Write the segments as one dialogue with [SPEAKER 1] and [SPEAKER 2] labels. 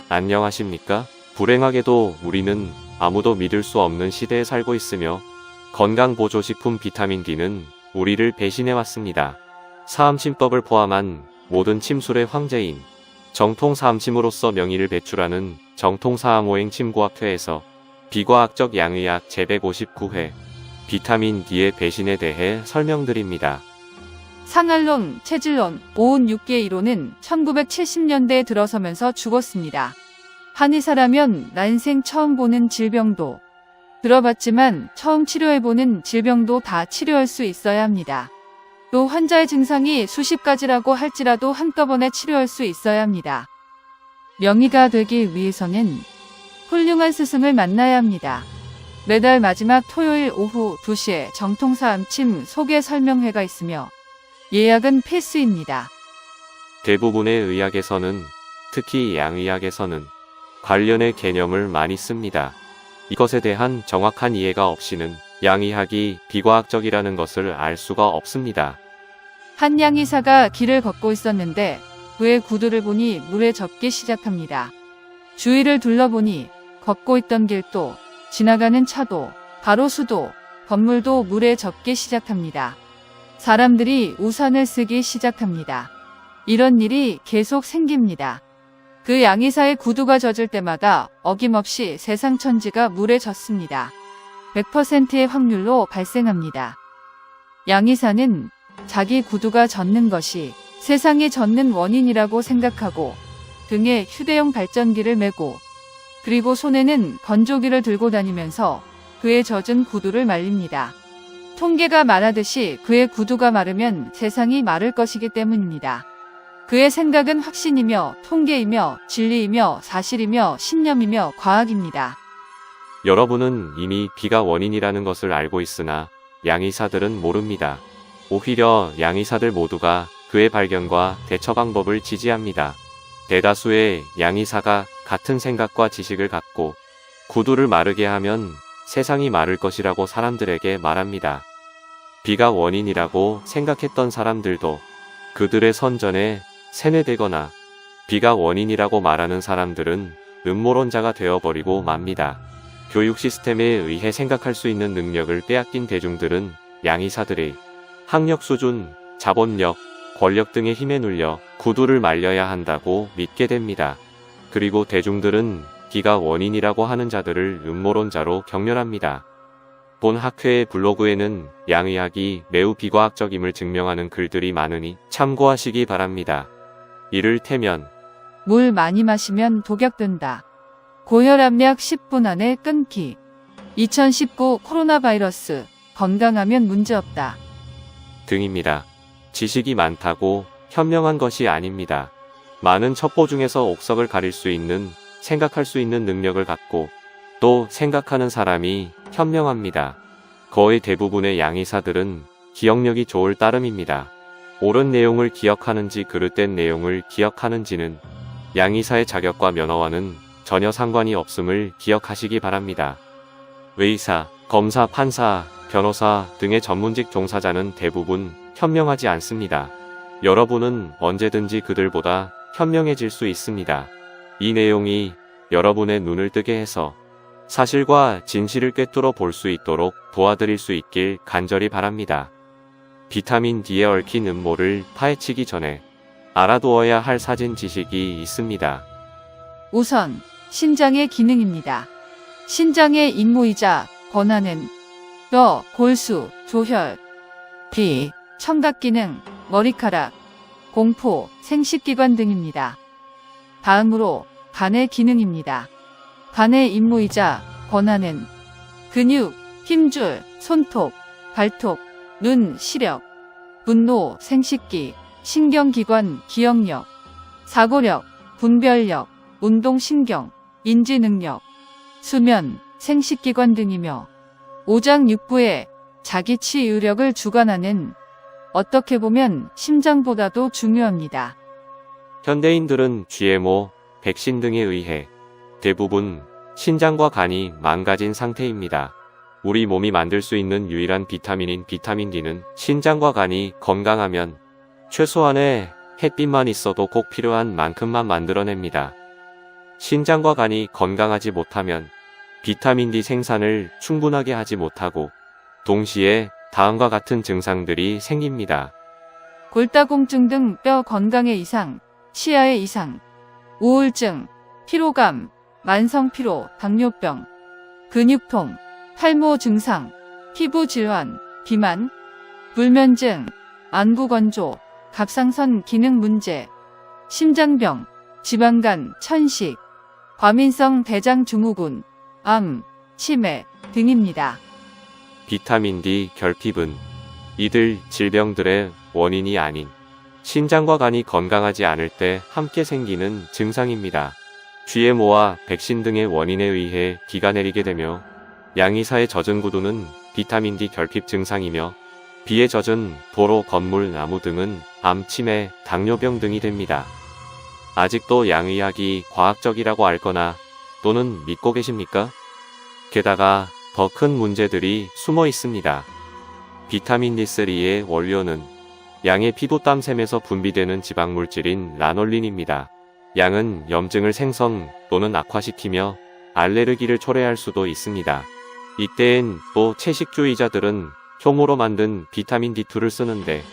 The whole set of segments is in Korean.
[SPEAKER 1] 안녕하십니까? 불행하게도 우리는 아무도 믿을 수 없는 시대에 살고 있으며 건강보조식품 비타민 D는 우리를 배신해왔습니다. 사암침법을 포함한 모든 침술의 황제인 정통사암침으로서 명의를 배출하는 정통사암오행 침고학회에서 비과학적 양의학 제159회 비타민 D의 배신에 대해 설명드립니다.
[SPEAKER 2] 상할론, 체질론, 오은 6개 이론은 1970년대에 들어서면서 죽었습니다. 한의사라면 난생 처음 보는 질병도 들어봤지만 처음 치료해보는 질병도 다 치료할 수 있어야 합니다. 또 환자의 증상이 수십 가지라고 할지라도 한꺼번에 치료할 수 있어야 합니다. 명의가 되기 위해서는 훌륭한 스승을 만나야 합니다. 매달 마지막 토요일 오후 2시에 정통사암침 소개 설명회가 있으며 예약은 필수입니다.
[SPEAKER 1] 대부분의 의학에서는, 특히 양의학에서는 관련의 개념을 많이 씁니다. 이것에 대한 정확한 이해가 없이는 양의학이 비과학적이라는 것을 알 수가 없습니다.
[SPEAKER 2] 한 양의사가 길을 걷고 있었는데 그의 구두를 보니 물에 젖기 시작합니다. 주위를 둘러보니 걷고 있던 길도, 지나가는 차도, 가로수도, 건물도 물에 젖기 시작합니다. 사람들이 우산을 쓰기 시작합니다. 이런 일이 계속 생깁니다. 그 양의사의 구두가 젖을 때마다 어김없이 세상 천지가 물에 젖습니다. 100%의 확률로 발생합니다. 양의사는 자기 구두가 젖는 것이 세상이 젖는 원인이라고 생각하고 등에 휴대용 발전기를 메고 그리고 손에는 건조기를 들고 다니면서 그의 젖은 구두를 말립니다. 통계가 말하듯이 그의 구두가 마르면 세상이 마를 것이기 때문입니다. 그의 생각은 확신이며 통계이며 진리이며 사실이며 신념이며 과학입니다.
[SPEAKER 1] 여러분은 이미 비가 원인이라는 것을 알고 있으나 양의사들은 모릅니다. 오히려 양의사들 모두가 그의 발견과 대처 방법을 지지합니다. 대다수의 양의사가 같은 생각과 지식을 갖고 구두를 마르게 하면 세상이 마를 것이라고 사람들에게 말합니다. 비가 원인이라고 생각했던 사람들도 그들의 선전에 세뇌되거나 비가 원인이라고 말하는 사람들은 음모론자가 되어버리고 맙니다. 교육 시스템에 의해 생각할 수 있는 능력을 빼앗긴 대중들은 양의사들의 학력 수준, 자본력, 권력 등의 힘에 눌려 구두를 말려야 한다고 믿게 됩니다. 그리고 대중들은 비가 원인이라고 하는 자들을 음모론자로 경멸합니다. 본 학회의 블로그에는 양의학이 매우 비과학적임을 증명하는 글들이 많으니 참고하시기 바랍니다. 이를테면
[SPEAKER 2] 물 많이 마시면 독약된다. 고혈압약 10분 안에 끊기. 2019 코로나 바이러스 건강하면 문제없다.
[SPEAKER 1] 등입니다. 지식이 많다고 현명한 것이 아닙니다. 많은 첩보 중에서 옥석을 가릴 수 있는, 생각할 수 있는 능력을 갖고 또 생각하는 사람이 현명합니다. 거의 대부분의 양의사들은 기억력이 좋을 따름입니다. 옳은 내용을 기억하는지 그릇된 내용을 기억하는지는 양의사의 자격과 면허와는 전혀 상관이 없음을 기억하시기 바랍니다. 의사, 검사, 판사, 변호사 등의 전문직 종사자는 대부분 현명하지 않습니다. 여러분은 언제든지 그들보다 현명해질 수 있습니다. 이 내용이 여러분의 눈을 뜨게 해서 사실과 진실을 꿰뚫어 볼 수 있도록 도와드릴 수 있길 간절히 바랍니다. 비타민 D에 얽힌 음모를 파헤치기 전에 알아두어야 할 사진 지식이 있습니다.
[SPEAKER 2] 우선 신장의 기능입니다. 신장의 임무이자 권한은 뼈, 골수, 조혈, 피, 청각 기능, 머리카락, 공포, 생식기관 등입니다. 다음으로 간의 기능입니다. 간의 임무이자 권한은 근육, 힘줄, 손톱, 발톱, 눈, 시력, 분노, 생식기, 신경기관, 기억력, 사고력, 분별력, 운동신경, 인지능력, 수면, 생식기관 등이며 오장육부의 자기치유력을 주관하는 어떻게 보면 심장보다도 중요합니다.
[SPEAKER 1] 현대인들은 GMO, 백신 등에 의해 대부분 신장과 간이 망가진 상태입니다. 우리 몸이 만들 수 있는 유일한 비타민인 비타민 D는 신장과 간이 건강하면 최소한의 햇빛만 있어도 꼭 필요한 만큼만 만들어냅니다. 신장과 간이 건강하지 못하면 비타민 D 생산을 충분하게 하지 못하고 동시에 다음과 같은 증상들이 생깁니다.
[SPEAKER 2] 골다공증 등 뼈 건강에 이상, 치아에 이상, 우울증, 피로감, 만성피로, 당뇨병, 근육통, 탈모 증상, 피부 질환, 비만, 불면증, 안구 건조, 갑상선 기능 문제, 심장병, 지방간, 천식, 과민성 대장 증후군, 암, 치매 등입니다.
[SPEAKER 1] 비타민 D 결핍은 이들 질병들의 원인이 아닌 신장과 간이 건강하지 않을 때 함께 생기는 증상입니다. GMO와 백신 등의 원인에 의해 기가 내리게 되며 양이사의 젖은 구두는 비타민 D 결핍 증상이며 비에 젖은 도로, 건물, 나무 등은 암, 치매, 당뇨병 등이 됩니다. 아직도 양의학이 과학적이라고 알거나 또는 믿고 계십니까? 게다가 더 큰 문제들이 숨어 있습니다. 비타민 D3의 원료는 양의 피부땀샘에서 분비되는 지방물질인 라놀린입니다. 양은 염증을 생성 또는 악화시키며 알레르기를 초래할 수도 있습니다. 이때엔 또 채식주의자들은 효모로 만든 비타민 D2를 쓰는데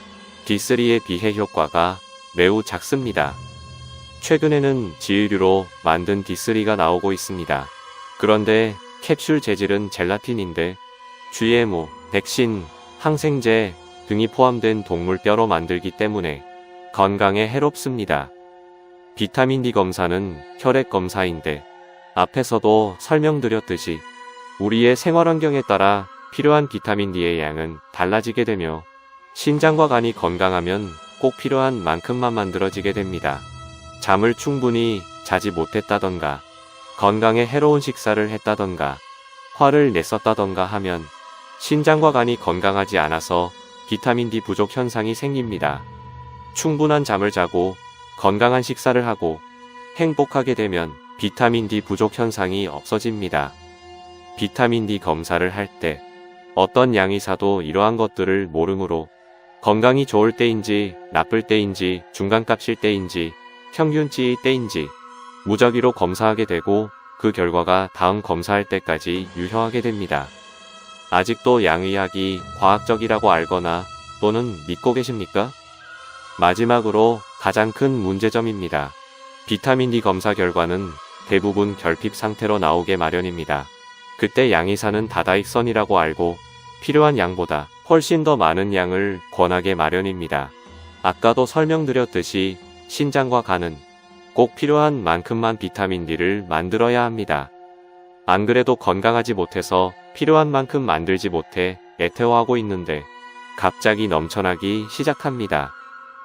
[SPEAKER 1] D3의 비해 효과가 매우 작습니다. 최근에는 지유류로 만든 D3가 나오고 있습니다. 그런데 캡슐 재질은 젤라틴인데 GMO, 백신, 항생제 등이 포함된 동물 뼈로 만들기 때문에 건강에 해롭습니다. 비타민 D 검사는 혈액 검사인데 앞에서도 설명드렸듯이 우리의 생활 환경에 따라 필요한 비타민 D의 양은 달라지게 되며 신장과 간이 건강하면 꼭 필요한 만큼만 만들어지게 됩니다. 잠을 충분히 자지 못했다던가 건강에 해로운 식사를 했다던가 화를 냈었다던가 하면 신장과 간이 건강하지 않아서 비타민 D 부족 현상이 생깁니다. 충분한 잠을 자고 건강한 식사를 하고 행복하게 되면 비타민 D 부족 현상이 없어집니다. 비타민 D 검사를 할 때 어떤 양의사도 이러한 것들을 모르므로 건강이 좋을 때인지 나쁠 때인지 중간값일 때인지 평균치일 때인지 무작위로 검사하게 되고 그 결과가 다음 검사할 때까지 유효하게 됩니다. 아직도 양의학이 과학적이라고 알거나 또는 믿고 계십니까? 마지막으로 가장 큰 문제점입니다. 비타민 D 검사 결과는 대부분 결핍 상태로 나오게 마련입니다. 그때 양의사는 다다익선이라고 알고 필요한 양보다 훨씬 더 많은 양을 권하게 마련입니다. 아까도 설명드렸듯이 신장과 간은 꼭 필요한 만큼만 비타민 D를 만들어야 합니다. 안 그래도 건강하지 못해서 필요한 만큼 만들지 못해 애태워하고 있는데 갑자기 넘쳐나기 시작합니다.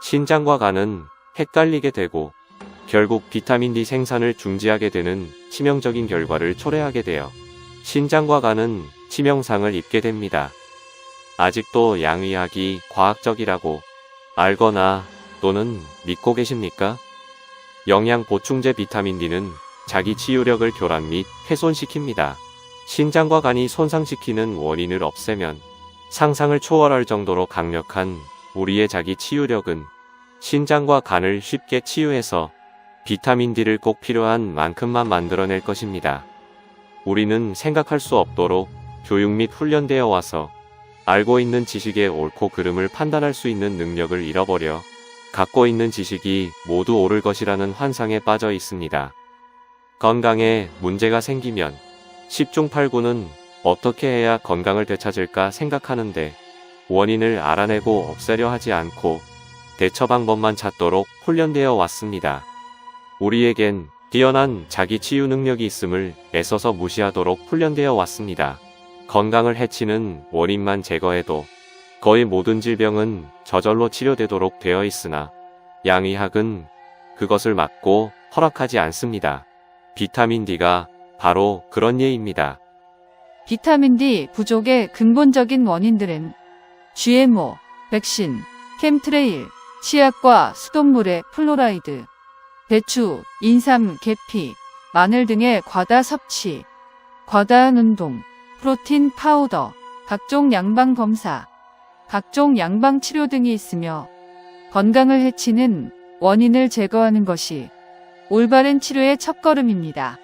[SPEAKER 1] 신장과 간은 헷갈리게 되고 결국 비타민 D 생산을 중지하게 되는 치명적인 결과를 초래하게 되어 신장과 간은 치명상을 입게 됩니다. 아직도 양의학이 과학적이라고 알거나 또는 믿고 계십니까? 영양 보충제 비타민 D는 자기 치유력을 교란 및 훼손시킵니다. 신장과 간이 손상시키는 원인을 없애면 상상을 초월할 정도로 강력한 우리의 자기 치유력은 신장과 간을 쉽게 치유해서 비타민 D를 꼭 필요한 만큼만 만들어낼 것입니다. 우리는 생각할 수 없도록 교육 및 훈련되어 와서 알고 있는 지식의 옳고 그름을 판단할 수 있는 능력을 잃어버려 갖고 있는 지식이 모두 옳을 것이라는 환상에 빠져 있습니다. 건강에 문제가 생기면 10중 8구는 어떻게 해야 건강을 되찾을까 생각하는데 원인을 알아내고 없애려 하지 않고 대처 방법만 찾도록 훈련되어 왔습니다. 우리에겐 뛰어난 자기 치유 능력이 있음을 애써서 무시하도록 훈련되어 왔습니다. 건강을 해치는 원인만 제거해도 거의 모든 질병은 저절로 치료되도록 되어 있으나 양의학은 그것을 막고 허락하지 않습니다. 비타민 D가 바로 그런 예입니다.
[SPEAKER 2] 비타민 D 부족의 근본적인 원인들은 GMO, 백신, 캠트레일, 치약과 수돗물의 플로라이드, 배추, 인삼, 계피, 마늘 등의 과다 섭취, 과다한 운동, 프로틴 파우더, 각종 양방 검사, 각종 양방 치료 등이 있으며 건강을 해치는 원인을 제거하는 것이 올바른 치료의 첫걸음입니다.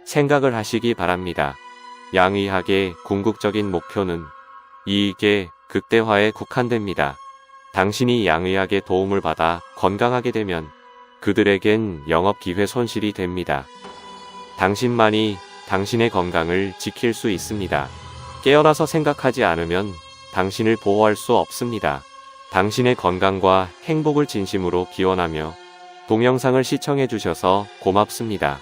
[SPEAKER 1] 생각을 하시기 바랍니다. 양의학의 궁극적인 목표는 이익의 극대화에 국한됩니다. 당신이 양의학의 도움을 받아 건강하게 되면 그들에겐 영업 기회 손실이 됩니다. 당신만이 당신의 건강을 지킬 수 있습니다. 깨어나서 생각하지 않으면 당신을 보호할 수 없습니다. 당신의 건강과 행복을 진심으로 기원하며 동영상을 시청해 주셔서 고맙습니다.